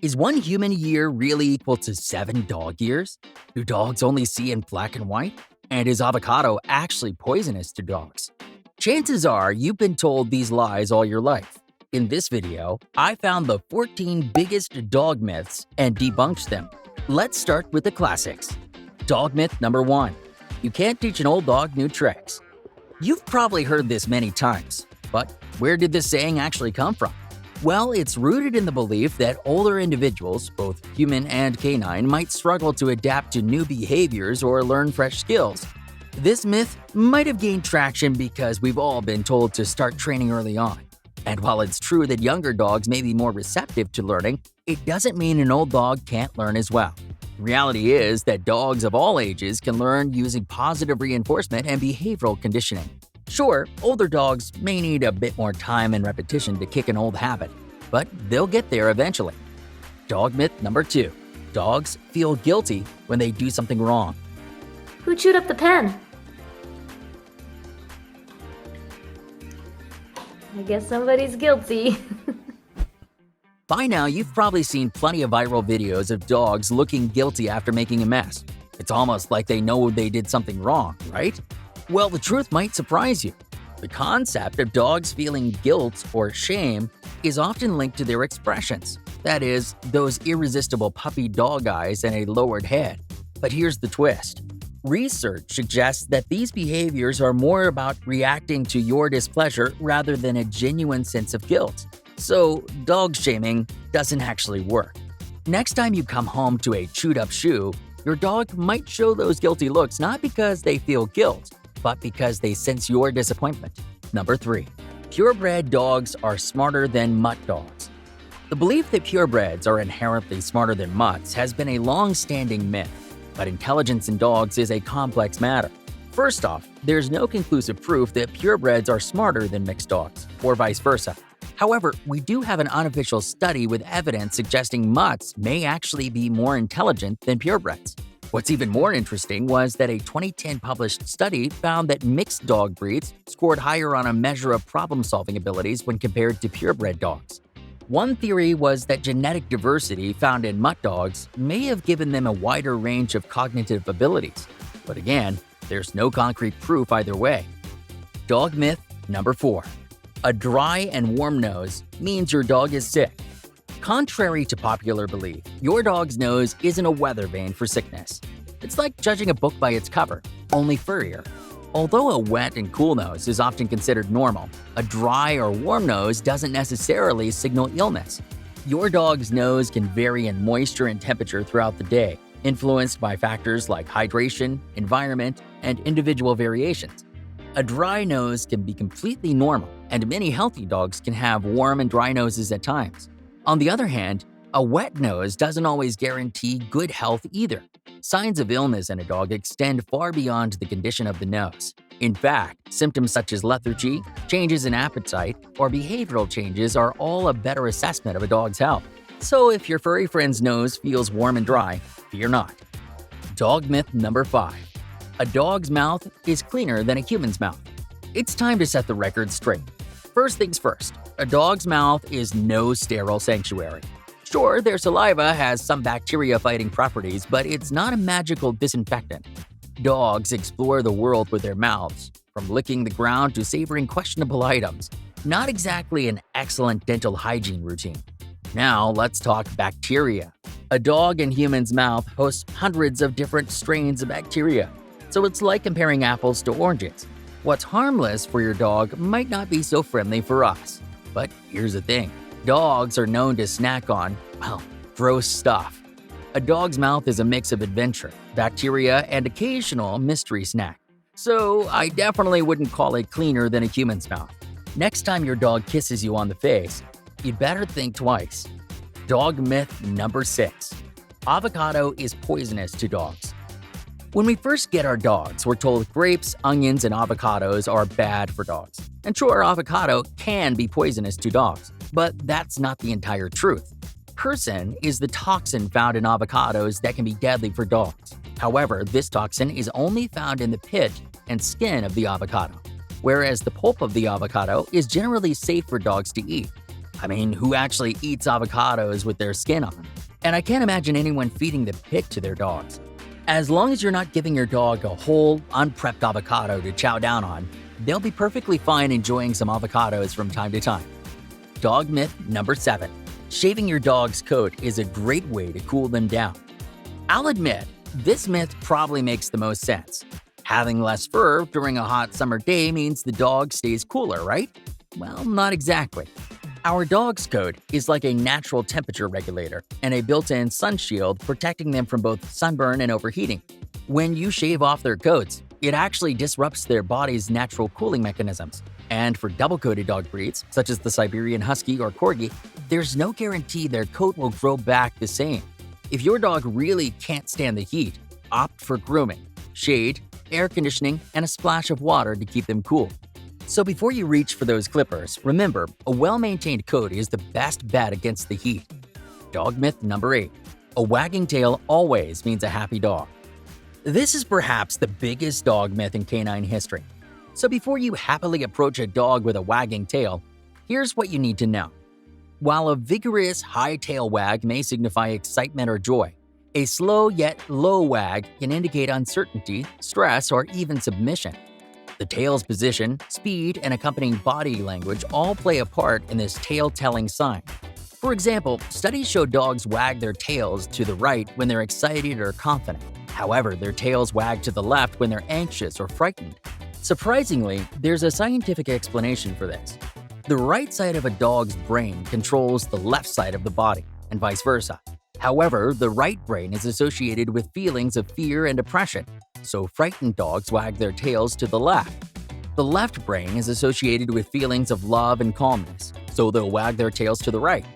Is one human year really equal to 7 dog years? Do dogs only see in black and white? And is avocado actually poisonous to dogs? Chances are you've been told these lies all your life. In this video, I found the 14 biggest dog myths and debunked them. Let's start with the classics. Dog myth number 1. You can't teach an old dog new tricks. You've probably heard this many times, but where did this saying actually come from? Well, it's rooted in the belief that older individuals, both human and canine, might struggle to adapt to new behaviors or learn fresh skills. This myth might have gained traction because we've all been told to start training early on. And while it's true that younger dogs may be more receptive to learning, it doesn't mean an old dog can't learn as well. The reality is that dogs of all ages can learn using positive reinforcement and behavioral conditioning. Sure, older dogs may need a bit more time and repetition to kick an old habit, but they'll get there eventually. Dog myth number 2. Dogs feel guilty when they do something wrong. Who chewed up the pen? I guess somebody's guilty. By now, you've probably seen plenty of viral videos of dogs looking guilty after making a mess. It's almost like they know they did something wrong, right? Well, the truth might surprise you. The concept of dogs feeling guilt or shame is often linked to their expressions. That is, those irresistible puppy dog eyes and a lowered head. But here's the twist. Research suggests that these behaviors are more about reacting to your displeasure rather than a genuine sense of guilt. So, dog shaming doesn't actually work. Next time you come home to a chewed-up shoe, your dog might show those guilty looks not because they feel guilt, but because they sense your disappointment. Number 3. Purebred dogs are smarter than mutt dogs. The belief that purebreds are inherently smarter than mutts has been a long-standing myth, but intelligence in dogs is a complex matter. First off, there's no conclusive proof that purebreds are smarter than mixed dogs, or vice versa. However, we do have an unofficial study with evidence suggesting mutts may actually be more intelligent than purebreds. What's even more interesting was that a 2010 published study found that mixed dog breeds scored higher on a measure of problem-solving abilities when compared to purebred dogs. One theory was that genetic diversity found in mutt dogs may have given them a wider range of cognitive abilities. But again, there's no concrete proof either way. Dog myth number 4. A dry and warm nose means your dog is sick. Contrary to popular belief, your dog's nose isn't a weather vane for sickness. It's like judging a book by its cover, only furrier. Although a wet and cool nose is often considered normal, a dry or warm nose doesn't necessarily signal illness. Your dog's nose can vary in moisture and temperature throughout the day, influenced by factors like hydration, environment, and individual variations. A dry nose can be completely normal, and many healthy dogs can have warm and dry noses at times. On the other hand, a wet nose doesn't always guarantee good health either. Signs of illness in a dog extend far beyond the condition of the nose. In fact, symptoms such as lethargy, changes in appetite, or behavioral changes are all a better assessment of a dog's health. So if your furry friend's nose feels warm and dry, fear not. Dog myth number 5. A dog's mouth is cleaner than a human's mouth. It's time to set the record straight. First things first, a dog's mouth is no sterile sanctuary. Sure, their saliva has some bacteria-fighting properties, but it's not a magical disinfectant. Dogs explore the world with their mouths, from licking the ground to savoring questionable items. Not exactly an excellent dental hygiene routine. Now, let's talk bacteria. A dog in human's mouth hosts hundreds of different strains of bacteria, so it's like comparing apples to oranges. What's harmless for your dog might not be so friendly for us. But here's the thing. Dogs are known to snack on, well, gross stuff. A dog's mouth is a mix of adventure, bacteria, and occasional mystery snack. So I definitely wouldn't call it cleaner than a human's mouth. Next time your dog kisses you on the face, you'd better think twice. Dog myth number 6. Avocado is poisonous to dogs. When we first get our dogs, we're told grapes, onions, and avocados are bad for dogs. And sure, avocado can be poisonous to dogs, but that's not the entire truth. Persin is the toxin found in avocados that can be deadly for dogs. However, this toxin is only found in the pit and skin of the avocado, whereas the pulp of the avocado is generally safe for dogs to eat. I mean, who actually eats avocados with their skin on? And I can't imagine anyone feeding the pit to their dogs. As long as you're not giving your dog a whole, unprepped avocado to chow down on, they'll be perfectly fine enjoying some avocados from time to time. Dog myth number 7. Shaving your dog's coat is a great way to cool them down. I'll admit, this myth probably makes the most sense. Having less fur during a hot summer day means the dog stays cooler, right? Well, not exactly. Our dog's coat is like a natural temperature regulator and a built-in sun shield protecting them from both sunburn and overheating. When you shave off their coats, it actually disrupts their body's natural cooling mechanisms. And for double-coated dog breeds, such as the Siberian Husky or Corgi, there's no guarantee their coat will grow back the same. If your dog really can't stand the heat, opt for grooming, shade, air conditioning, and a splash of water to keep them cool. So before you reach for those clippers, remember, a well-maintained coat is the best bet against the heat. Dog myth number 8. A wagging tail always means a happy dog. This is perhaps the biggest dog myth in canine history. So before you happily approach a dog with a wagging tail, here's what you need to know. While a vigorous high tail wag may signify excitement or joy, a slow yet low wag can indicate uncertainty, stress, or even submission. The tail's position, speed, and accompanying body language all play a part in this tail-telling sign. For example, studies show dogs wag their tails to the right when they're excited or confident. However, their tails wag to the left when they're anxious or frightened. Surprisingly, there's a scientific explanation for this. The right side of a dog's brain controls the left side of the body, and vice versa. However, the right brain is associated with feelings of fear and depression, so frightened dogs wag their tails to the left. The left brain is associated with feelings of love and calmness, so they'll wag their tails to the right.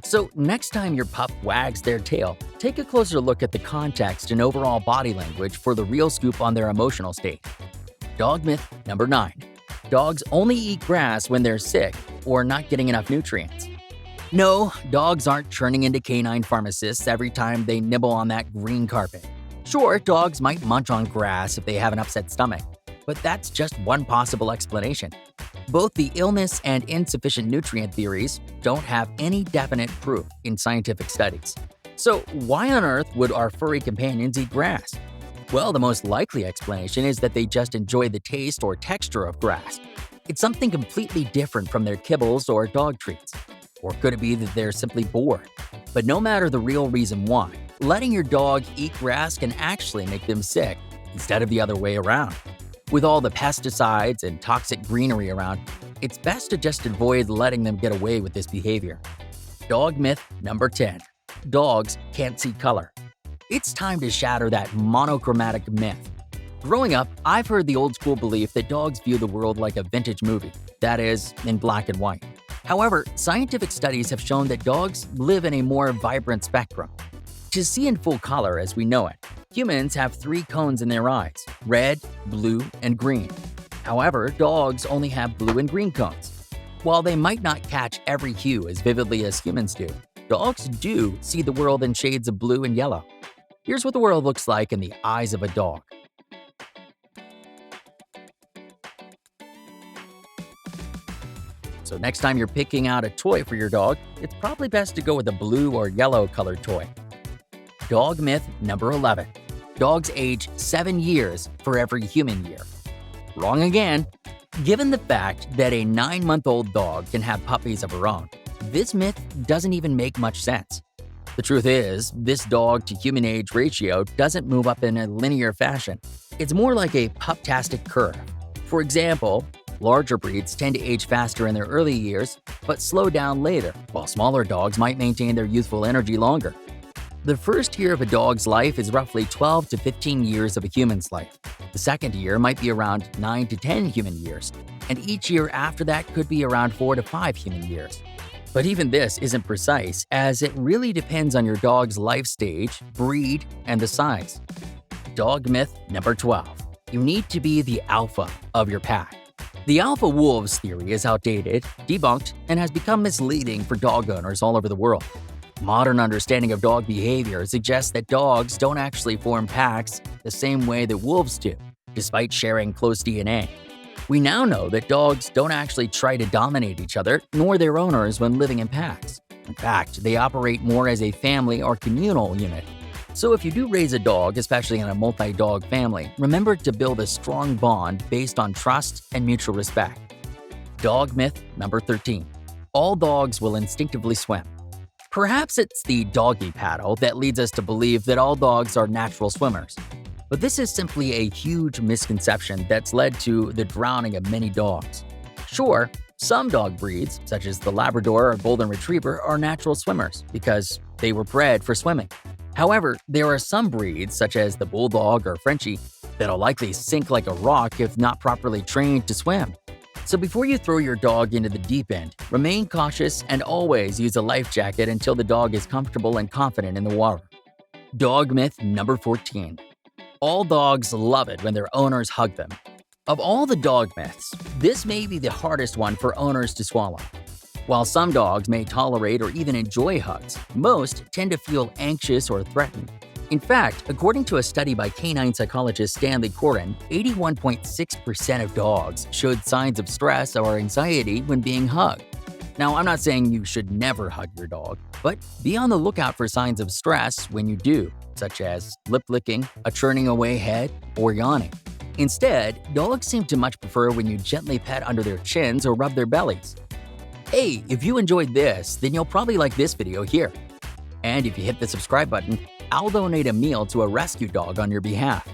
So next time your pup wags their tail, take a closer look at the context and overall body language for the real scoop on their emotional state. Dog myth number 9. Dogs only eat grass when they're sick or not getting enough nutrients. No, dogs aren't turning into canine pharmacists every time they nibble on that green carpet. Sure, dogs might munch on grass if they have an upset stomach, but that's just one possible explanation. Both the illness and insufficient nutrient theories don't have any definite proof in scientific studies. So why on earth would our furry companions eat grass? Well, the most likely explanation is that they just enjoy the taste or texture of grass. It's something completely different from their kibbles or dog treats. Or could it be that they're simply bored? But no matter the real reason why, letting your dog eat grass can actually make them sick instead of the other way around. With all the pesticides and toxic greenery around, it's best to just avoid letting them get away with this behavior. Dog myth number 10. Dogs can't see color. It's time to shatter that monochromatic myth. Growing up, I've heard the old school belief that dogs view the world like a vintage movie, that is, in black and white. However, scientific studies have shown that dogs live in a more vibrant spectrum. To see in full color as we know it, humans have 3 cones in their eyes: red, blue, and green. However, dogs only have blue and green cones. While they might not catch every hue as vividly as humans do, dogs do see the world in shades of blue and yellow. Here's what the world looks like in the eyes of a dog. So next time you're picking out a toy for your dog, it's probably best to go with a blue or yellow colored toy. Dog myth number 11. Dogs age 7 years for every human year. Wrong again. Given the fact that a 9-month-old dog can have puppies of her own, this myth doesn't even make much sense. The truth is, this dog-to-human age ratio doesn't move up in a linear fashion. It's more like a puptastic curve. For example, larger breeds tend to age faster in their early years, but slow down later, while smaller dogs might maintain their youthful energy longer. The first year of a dog's life is roughly 12 to 15 years of a human's life. The second year might be around 9 to 10 human years, and each year after that could be around 4 to 5 human years. But even this isn't precise, as it really depends on your dog's life stage, breed, and the size. Dog myth number 12. You need to be the alpha of your pack. The alpha wolves theory is outdated, debunked, and has become misleading for dog owners all over the world. Modern understanding of dog behavior suggests that dogs don't actually form packs the same way that wolves do, despite sharing close DNA. We now know that dogs don't actually try to dominate each other nor their owners when living in packs. In fact, they operate more as a family or communal unit. So if you do raise a dog, especially in a multi-dog family, remember to build a strong bond based on trust and mutual respect. Dog myth number 13. All dogs will instinctively swim. Perhaps it's the doggy paddle that leads us to believe that all dogs are natural swimmers. But this is simply a huge misconception that's led to the drowning of many dogs. Sure, some dog breeds, such as the Labrador or Golden Retriever, are natural swimmers because they were bred for swimming. However, there are some breeds, such as the Bulldog or Frenchie, that'll likely sink like a rock if not properly trained to swim. So before you throw your dog into the deep end, remain cautious and always use a life jacket until the dog is comfortable and confident in the water. Dog myth number 14. All dogs love it when their owners hug them. Of all the dog myths, this may be the hardest one for owners to swallow. While some dogs may tolerate or even enjoy hugs, most tend to feel anxious or threatened. In fact, according to a study by canine psychologist Stanley Coren, 81.6% of dogs showed signs of stress or anxiety when being hugged. Now, I'm not saying you should never hug your dog, but be on the lookout for signs of stress when you do, such as lip licking, a turning away head, or yawning. Instead, dogs seem to much prefer when you gently pet under their chins or rub their bellies. Hey, if you enjoyed this, then you'll probably like this video here. And if you hit the subscribe button, I'll donate a meal to a rescue dog on your behalf.